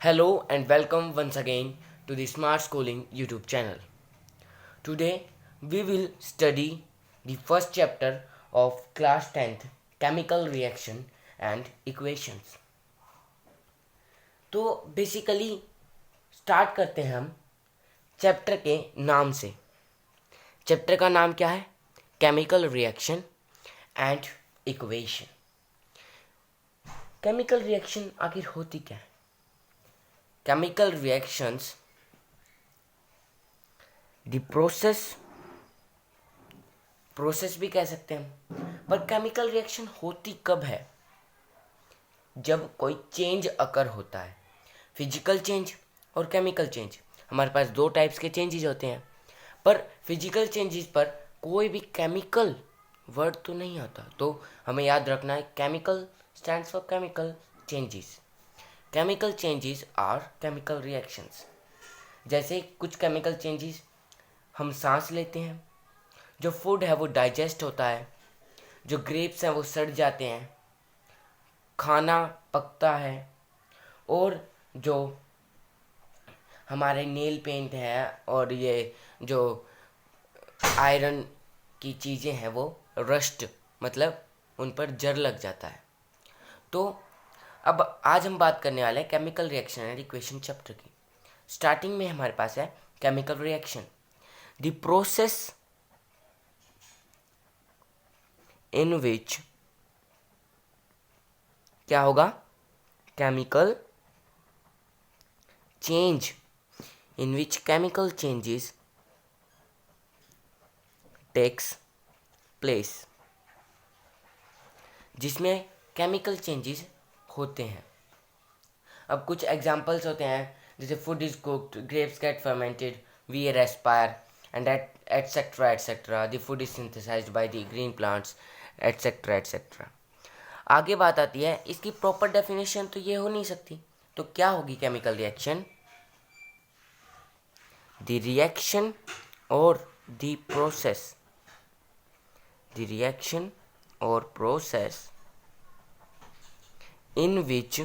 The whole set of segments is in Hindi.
Hello and welcome once again to the Smart Schooling YouTube channel. Today we will study the first chapter of class 10th chemical reaction and equations. तो बेसिकली स्टार्ट करते हैं हम चैप्टर के नाम से। चैप्टर का नाम क्या है? Chemical reaction and equation. Chemical reaction आखिर होती क्या है? केमिकल रिएक्शंस द प्रोसेस भी कह सकते हैं, पर केमिकल रिएक्शन होती कब है? जब कोई चेंज अकर होता है, फिजिकल चेंज और केमिकल चेंज। हमारे पास दो टाइप्स के चेंजेस होते हैं, पर फिजिकल चेंजेस पर कोई भी केमिकल वर्ड तो नहीं आता, तो हमें याद रखना है chemical stands for chemical changes. Chemical changes are chemical reactions. जैसे कुछ केमिकल चेंजेस, हम सांस लेते हैं, जो फूड है वो डाइजेस्ट होता है, जो ग्रेप्स हैं वो सड़ जाते हैं, खाना पकता है, और जो हमारे नेल पेंट है और ये जो आयरन की चीज़ें हैं वो रस्ट मतलब उन पर जर लग जाता है। तो अब आज हम बात करने वाले हैं chemical reaction and equation chapter की। स्टार्टिंग में हमारे पास है chemical reaction, the process in which क्या होगा? Chemical change in which chemical changes takes place, जिसमें केमिकल चेंजेस होते हैं। अब कुछ एग्जांपल्स होते हैं, जैसे food is cooked, grapes get fermented, we respire and etcetera etcetera, the food is synthesised by the green plants etcetera etcetera. आगे बात आती है, इसकी प्रॉपर डेफिनेशन तो ये हो नहीं सकती, तो क्या होगी केमिकल रिएक्शन? द रिएक्शन और द प्रोसेस, द रिएक्शन और प्रोसेस in which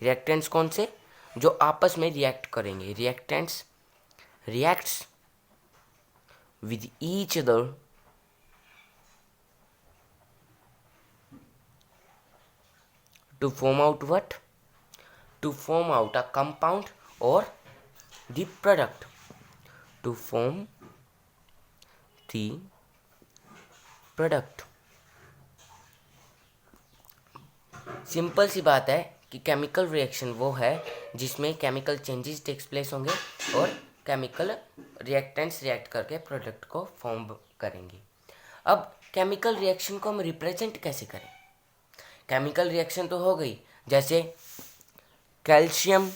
रिएक्टेंट्स कौन से? जो आपस में रिएक्ट करेंगे। Reactants reacts with each other to form out what? To form out a compound or the product. To form the product. Simple सी बात है कि केमिकल रिएक्शन वो है जिसमें केमिकल चेंजेस टेक्स प्लेस होंगे और केमिकल रिएक्टेंट्स रिएक्ट करके प्रोडक्ट को फॉर्म करेंगे। अब केमिकल रिएक्शन को हम रिप्रेजेंट कैसे करें? केमिकल रिएक्शन तो हो गई, जैसे calcium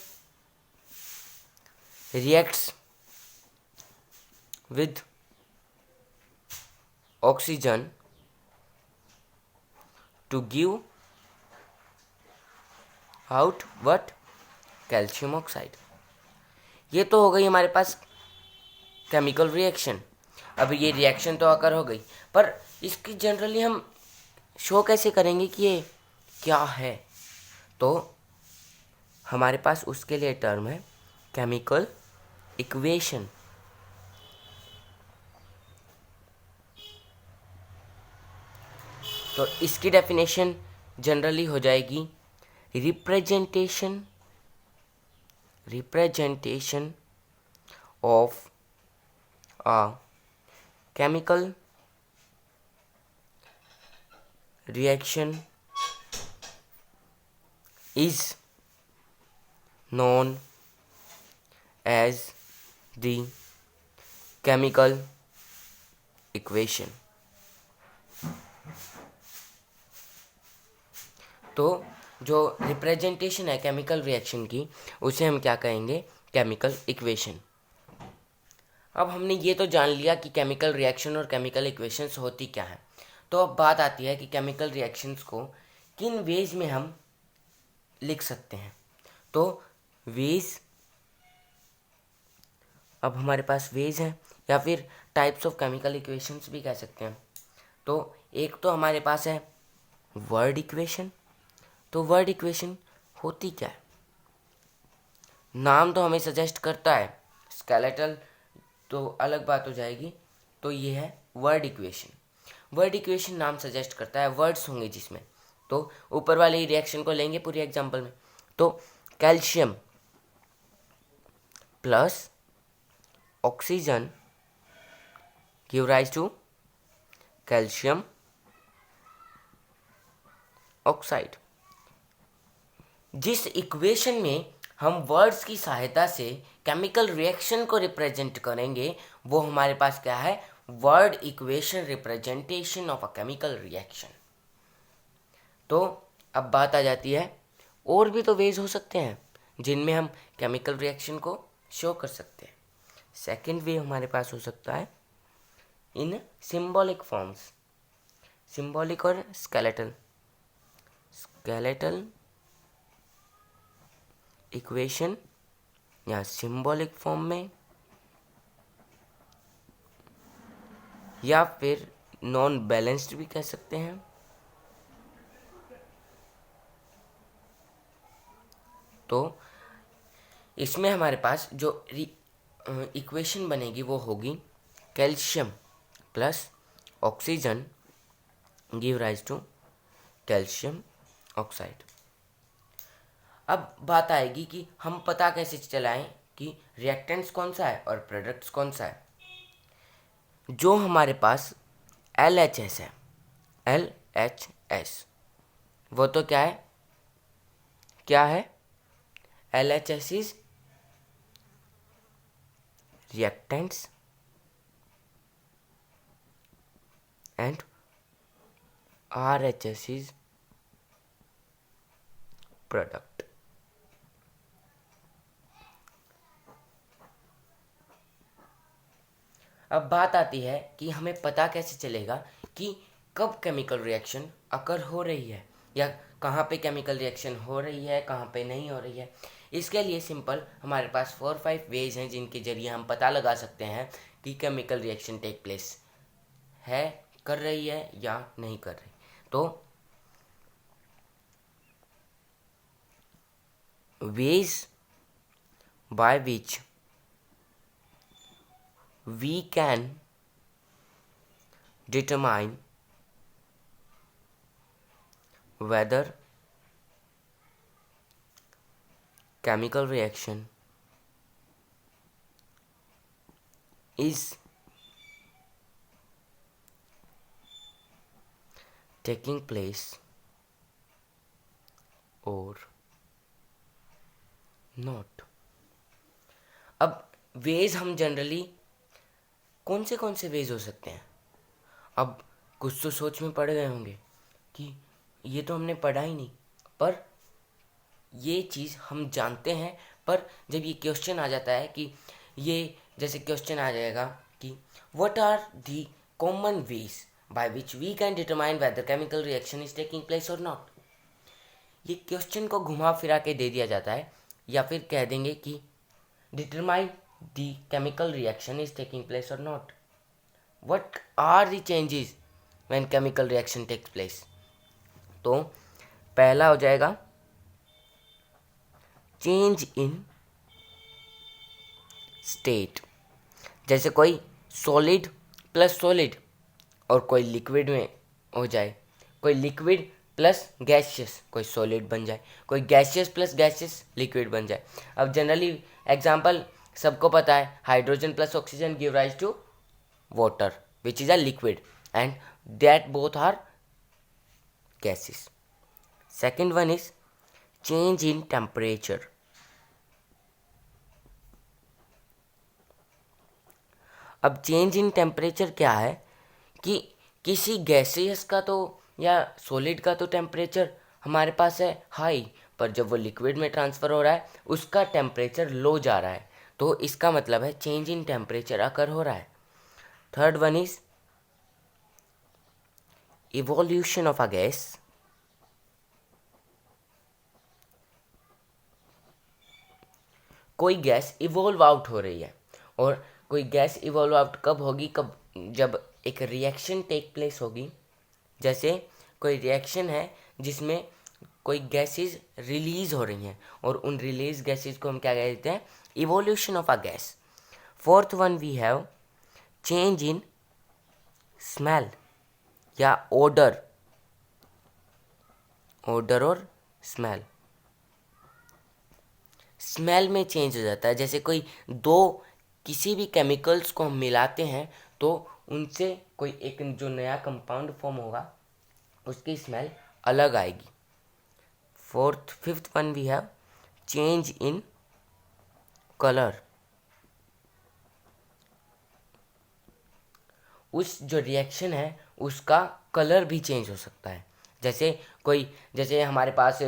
reacts with oxygen to give out what? Calcium oxide. ये तो हो गई हमारे पास केमिकल रिएक्शन। अब ये रिएक्शन तो आकर हो गई, पर इसकी जनरली हम शो कैसे करेंगे कि ये क्या है? तो हमारे पास उसके लिए टर्म है केमिकल इक्वेशन। तो इसकी डेफिनेशन जनरली हो जाएगी representation of a chemical reaction is known as the chemical equation। तो जो रिप्रेजेंटेशन है केमिकल रिएक्शन की, उसे हम क्या कहेंगे? Chemical equation. अब हमने ये तो जान लिया कि केमिकल रिएक्शन और केमिकल इक्वेशंस होती क्या है। तो अब बात आती है कि केमिकल रिएक्शंस को किन वेज में हम लिख सकते हैं। तो वेज, अब हमारे पास वेज हैं या फिर टाइप्स ऑफ केमिकल इक्वेशंस भी कह सकते हैं। तो एक तो हमारे पास है वर्ड इक्वेशन। तो वर्ड इक्वेशन होती क्या है? नाम तो हमें सजेस्ट करता है, स्केलेटल तो अलग बात हो जाएगी। तो ये है वर्ड इक्वेशन। वर्ड इक्वेशन नाम सजेस्ट करता है, वर्ड्स होंगे जिसमें। तो ऊपर वाले रिएक्शन को लेंगे पूरी एग्जांपल में। तो calcium plus oxygen give rise to calcium oxide. जिस इक्वेशन में हम वर्ड्स की सहायता से केमिकल रिएक्शन को रिप्रेजेंट करेंगे वो हमारे पास क्या है? Word equation representation of a chemical reaction. तो अब बात आ जाती है, और भी तो वेज हो सकते हैं जिनमें हम केमिकल रिएक्शन को शो कर सकते हैं। सेकेंड वे हमारे पास हो सकता है इन सिंबॉलिक फॉर्म्स, सिंबॉलिक और स्केलेटल। स्केलेटल इक्वेशन या सिंबॉलिक फॉर्म में, या फिर नॉन बैलेंस्ड भी कह सकते हैं। तो इसमें हमारे पास जो इक्वेशन बनेगी वो होगी calcium plus oxygen give rise to calcium oxide. अब बात आएगी कि हम पता कैसे चलाएं कि रिएक्टेंट्स कौन सा है और प्रोडक्ट्स कौन सा है। जो हमारे पास LHS है, LHS, वो तो क्या है? क्या है? LHS is reactants and RHS is product. अब बात आती है कि हमें पता कैसे चलेगा कि कब केमिकल रिएक्शन अकर हो रही है, या कहाँ पे केमिकल रिएक्शन हो रही है, कहाँ पे नहीं हो रही है। इसके लिए सिंपल हमारे पास 4-5 वेज हैं जिनके जरिए हम पता लगा सकते हैं कि केमिकल रिएक्शन टेक प्लेस है, कर रही है या नहीं कर रही। तो ways by which we can determine whether chemical reaction is taking place or not. अब वेज हम जनरली कौन से वेज हो सकते हैं? अब कुछ तो सोच में पड़ गए होंगे कि ये तो हमने पढ़ा ही नहीं, पर ये चीज़ हम जानते हैं। पर जब ये क्वेश्चन आ जाता है कि ये, जैसे क्वेश्चन आ जाएगा कि what are the common ways by which we can determine whether chemical reaction is taking place और नॉट, ये क्वेश्चन को घुमा फिरा के दे दिया जाता है। या फिर कह देंगे कि determine the chemical reaction is taking place और not, what are the changes when chemical reaction takes place. तो पहला हो जाएगा चेंज इन स्टेट, जैसे कोई सॉलिड प्लस सॉलिड और कोई लिक्विड में हो जाए, कोई लिक्विड प्लस गैसियस कोई सॉलिड बन जाए, कोई गैसियस प्लस गैसियस लिक्विड बन जाए। अब जनरली एग्जांपल सबको पता है, hydrogen plus oxygen give rise to water which is a liquid and that both are gases. Second one is change in temperature. अब चेंज इन टेम्परेचर क्या है कि किसी गैसियस का तो या सॉलिड का तो टेम्परेचर हमारे पास है हाई, पर जब वो लिक्विड में ट्रांसफ़र हो रहा है उसका टेम्परेचर लो जा रहा है, तो इसका मतलब है चेंज इन टेम्परेचर अकर हो रहा है। Third one is evolution of a gas. कोई गैस इवोल्व आउट हो रही है, और कोई गैस इवोल्व आउट कब होगी? कब जब एक रिएक्शन टेक प्लेस होगी। जैसे कोई रिएक्शन है जिसमें कोई गैसेस रिलीज हो रही हैं और उन रिलीज गैसेस को हम क्या कहते हैं, evolution of a gas. Fourth one we have change in smell या ओडर और स्मेल। स्मेल में चेंज हो जाता है, जैसे कोई दो किसी भी केमिकल्स को हम मिलाते हैं तो उनसे कोई एक जो नया कंपाउंड फॉर्म होगा उसकी स्मेल अलग आएगी। Fifth one we have change in colour. उस जो रिएक्शन है उसका कलर भी चेंज हो सकता है। जैसे हमारे पास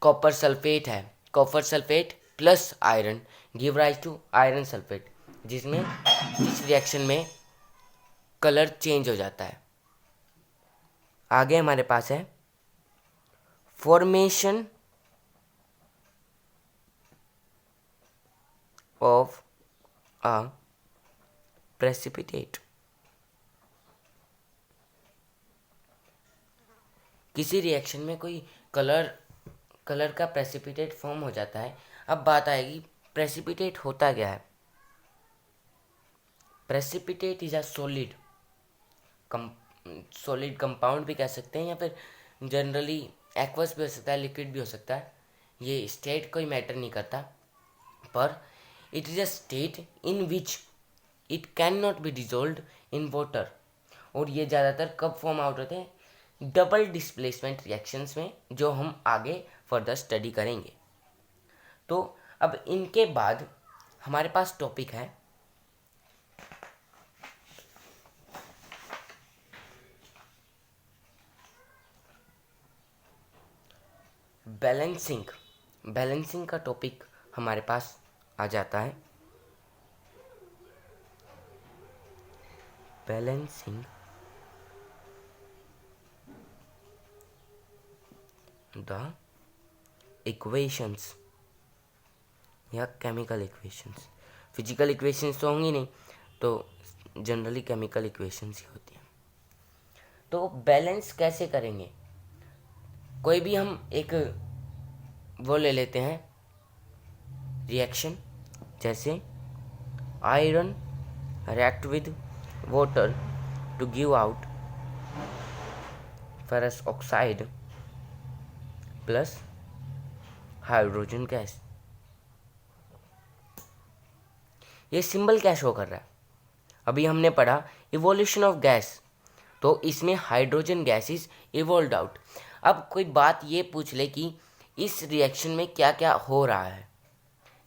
कॉपर सल्फेट है, copper sulphate plus iron give rise to iron sulphate, जिस रिएक्शन में कलर चेंज हो जाता है। आगे हमारे पास है फॉर्मेशन ऑफ अ प्रेसिपिटेट। किसी रिएक्शन में कोई कलर का प्रेसिपिटेट फॉर्म हो जाता है। अब बात आएगी प्रेसिपिटेट होता क्या है। Precipitate is a solid compound भी कह सकते हैं, या फिर जनरली एक्वस भी हो सकता है, लिक्विड भी हो सकता है। ये स्टेट कोई मैटर नहीं करता, पर it is a state in which it can not be dissolve in water. और ये ज़्यादातर कब फॉर्म आउट होते हैं, डबल डिस्प्लेसमेंट रिएक्शंस में, जो हम आगे फर्दर स्टडी करेंगे। तो अब इनके बाद हमारे पास टॉपिक है बैलेंसिंग का टॉपिक हमारे पास आ जाता है। बैलेंसिंग द इक्वेशंस या केमिकल इक्वेशंस। फिजिकल इक्वेशंस तो होंगी नहीं, तो जनरली केमिकल इक्वेशंस ही होती हैं। तो बैलेंस कैसे करेंगे, कोई भी हम एक वो ले लेते हैं रिएक्शन, जैसे iron react with water to give out ferrous oxide plus hydrogen gas. ये सिंबल क्या शो कर रहा है, अभी हमने पढ़ा इवोल्यूशन ऑफ गैस, तो इसमें हाइड्रोजन गैस इज इवोल्व्ड आउट। अब कोई बात ये पूछ ले कि इस रिएक्शन में क्या क्या हो रहा है,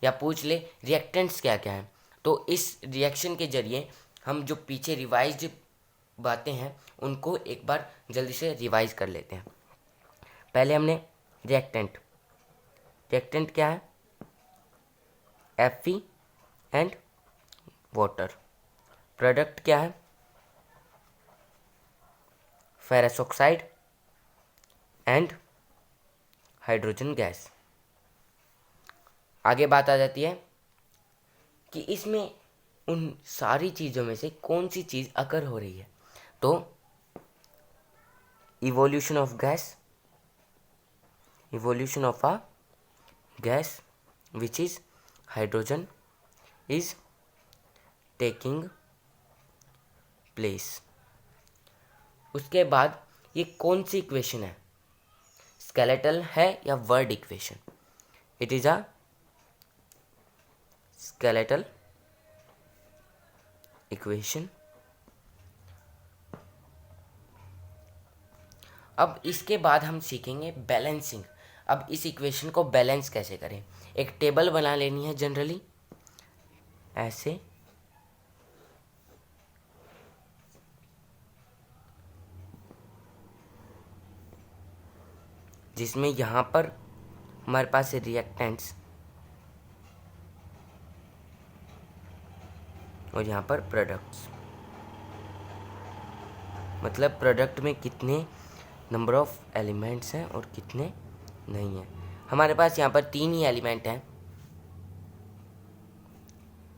या पूछ ले रिएक्टेंट्स क्या क्या हैं, तो इस रिएक्शन के जरिए हम जो पीछे रिवाइज्ड बातें हैं उनको एक बार जल्दी से रिवाइज कर लेते हैं। पहले हमने रिएक्टेंट क्या है, Fe एंड वाटर। प्रोडक्ट क्या है, ferrous oxide and hydrogen gas. आगे बात आ जाती है कि इसमें उन सारी चीज़ों में से कौन सी चीज़ अकर हो रही है, तो evolution of a gas which is hydrogen is taking place. उसके बाद ये कौन सी इक्वेशन है, स्केलेटल है या word equation, it is a skeletal equation. अब इसके बाद हम सीखेंगे बैलेंसिंग। अब इस इक्वेशन को बैलेंस कैसे करें, एक टेबल बना लेनी है जनरली ऐसे, जिसमें यहाँ पर हमारे पास रिएक्टेंट्स और यहाँ पर प्रोडक्ट्स, मतलब प्रोडक्ट में कितने नंबर ऑफ एलिमेंट्स हैं और कितने नहीं हैं। हमारे पास यहाँ पर 3 ही एलिमेंट हैं,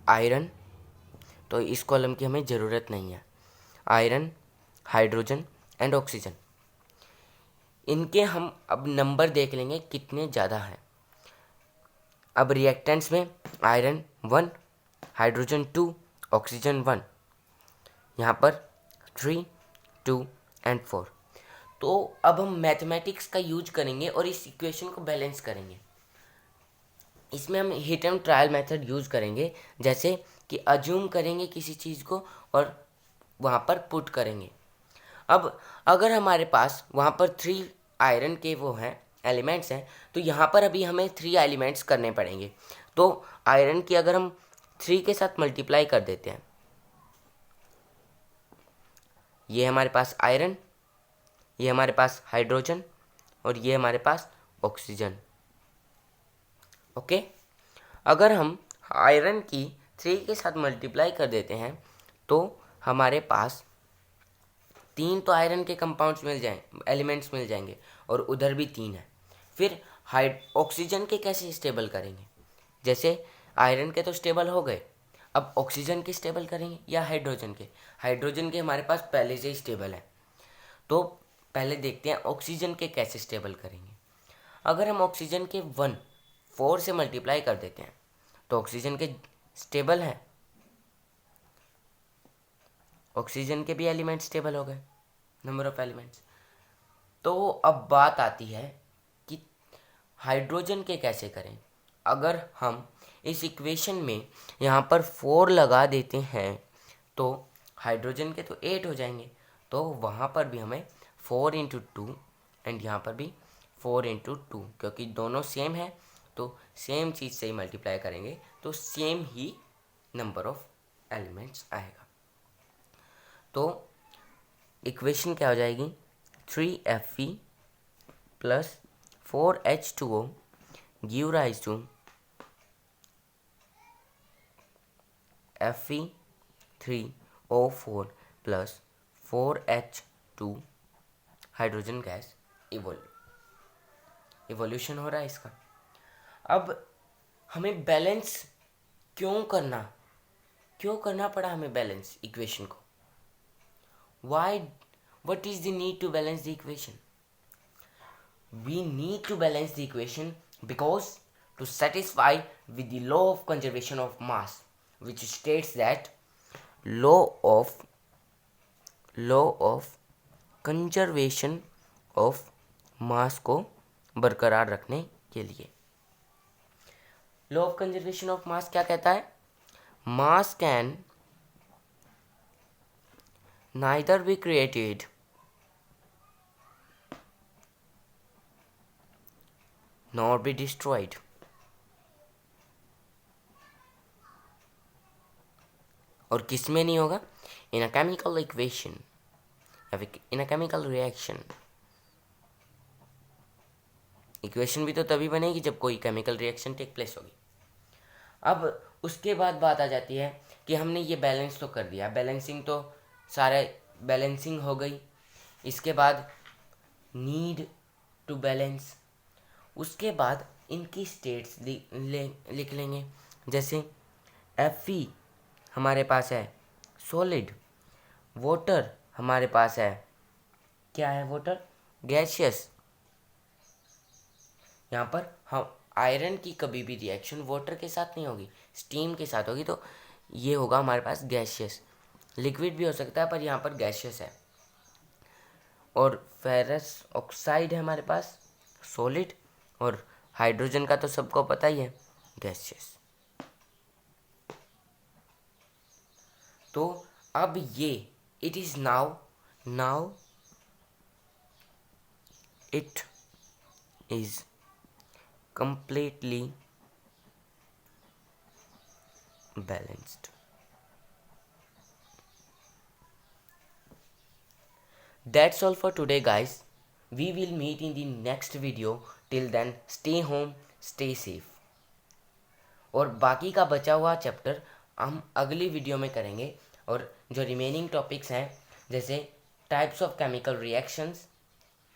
आयरन, तो इस कॉलम की हमें ज़रूरत नहीं है, आयरन, हाइड्रोजन एंड ऑक्सीजन। इनके हम अब नंबर देख लेंगे कितने ज़्यादा हैं। अब रिएक्टेंट्स में आयरन 1, हाइड्रोजन 2, ऑक्सीजन 1, यहाँ पर 3, 2 एंड 4। तो अब हम मैथमेटिक्स का यूज करेंगे और इस इक्वेशन को बैलेंस करेंगे। इसमें हम hit and trial method use करेंगे, जैसे कि अज्यूम करेंगे किसी चीज़ को और वहाँ पर पुट करेंगे। अब अगर हमारे पास वहाँ पर 3 आयरन के वो हैं एलिमेंट्स हैं, तो यहाँ पर अभी हमें 3 एलिमेंट्स करने पड़ेंगे। तो आयरन की अगर हम 3 के साथ मल्टीप्लाई कर देते हैं, ये हमारे पास आयरन, ये हमारे पास हाइड्रोजन और ये हमारे पास ऑक्सीजन। ओके, अगर हम आयरन की 3 के साथ मल्टीप्लाई कर देते हैं तो हमारे पास 3 तो आयरन के कंपाउंड्स मिल जाएं, एलिमेंट्स मिल जाएंगे और उधर भी 3 है। फिर ऑक्सीजन के कैसे स्टेबल करेंगे? जैसे आयरन के तो स्टेबल हो गए, अब ऑक्सीजन के स्टेबल करेंगे या हाइड्रोजन के? हाइड्रोजन के हमारे पास पहले से ही स्टेबल है, तो पहले देखते हैं ऑक्सीजन के कैसे स्टेबल करेंगे। अगर हम ऑक्सीजन के 4 से मल्टीप्लाई कर देते हैं तो ऑक्सीजन के स्टेबल हैं, ऑक्सीजन के भी एलिमेंट स्टेबल हो गए, नंबर ऑफ एलिमेंट्स। तो अब बात आती है कि हाइड्रोजन के कैसे करें। अगर हम इस इक्वेशन में यहाँ पर 4 लगा देते हैं तो हाइड्रोजन के तो 8 हो जाएंगे, तो वहाँ पर भी हमें 4 इंटू 2 एंड यहाँ पर भी 4 इंटू 2, क्योंकि दोनों सेम है तो सेम चीज़ से ही मल्टीप्लाई करेंगे तो सेम ही नंबर ऑफ एलिमेंट्स आएगा। तो इक्वेशन क्या हो जाएगी? 3Fe plus 4H2O give rise to Fe3O4 plus 4H2 hydrogen gas evolution हो रहा है इसका। अब हमें बैलेंस क्यों करना पड़ा हमें बैलेंस इक्वेशन को? What is the need to balance the equation? We need to balance the equation because to satisfy with the law of conservation of mass, which states that law of conservation of mass को बरकरार रखने के लिए। Law of conservation of mass क्या कहता है? मास can neither be created nor be destroyed. और किस में नहीं होगा? इन अ केमिकल इक्वेशन या फिर इन अ केमिकल रिएक्शन। इक्वेशन भी तो तभी बनेगी जब कोई केमिकल रिएक्शन टेक प्लेस होगी। अब उसके बाद बात आ जाती है कि हमने ये बैलेंस तो कर दिया, बैलेंसिंग तो सारे बैलेंसिंग हो गई। इसके बाद नीड टू बैलेंस, उसके बाद इनकी स्टेट्स लिख लेंगे। जैसे Fe हमारे पास है सॉलिड, वाटर हमारे पास है, क्या है वाटर? गैसियस। यहाँ पर हम आयरन की कभी भी रिएक्शन वाटर के साथ नहीं होगी, स्टीम के साथ होगी, तो ये होगा हमारे पास गैसियस। लिक्विड भी हो सकता है पर यहाँ पर गैसियस है। और फेरस ऑक्साइड है हमारे पास सॉलिड, और हाइड्रोजन का तो सबको पता ही है गैसियस। तो अब ये it is now it is completely balanced. That's all for today guys. We will meet in the next video. Till then stay home, stay safe. और बाकी का बचा हुआ चैप्टर हम अगली वीडियो में करेंगे, और जो रिमेनिंग टॉपिक्स हैं जैसे टाइप्स ऑफ केमिकल रिएक्शंस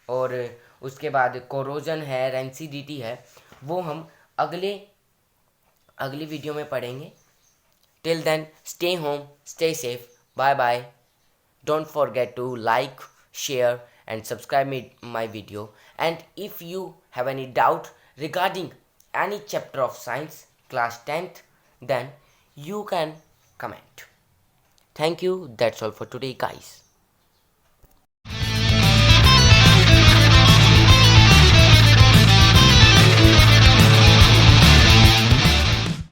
और उसके बाद कोरोजन है, रेंसिडिटी है, वो हम अगली वीडियो में पढ़ेंगे। Till then stay home, stay safe, bye bye. Don't forget to like, share and subscribe my video. And if you have any doubt regarding any chapter of science class 10th, then you can comment. Thank you. That's all for today, guys.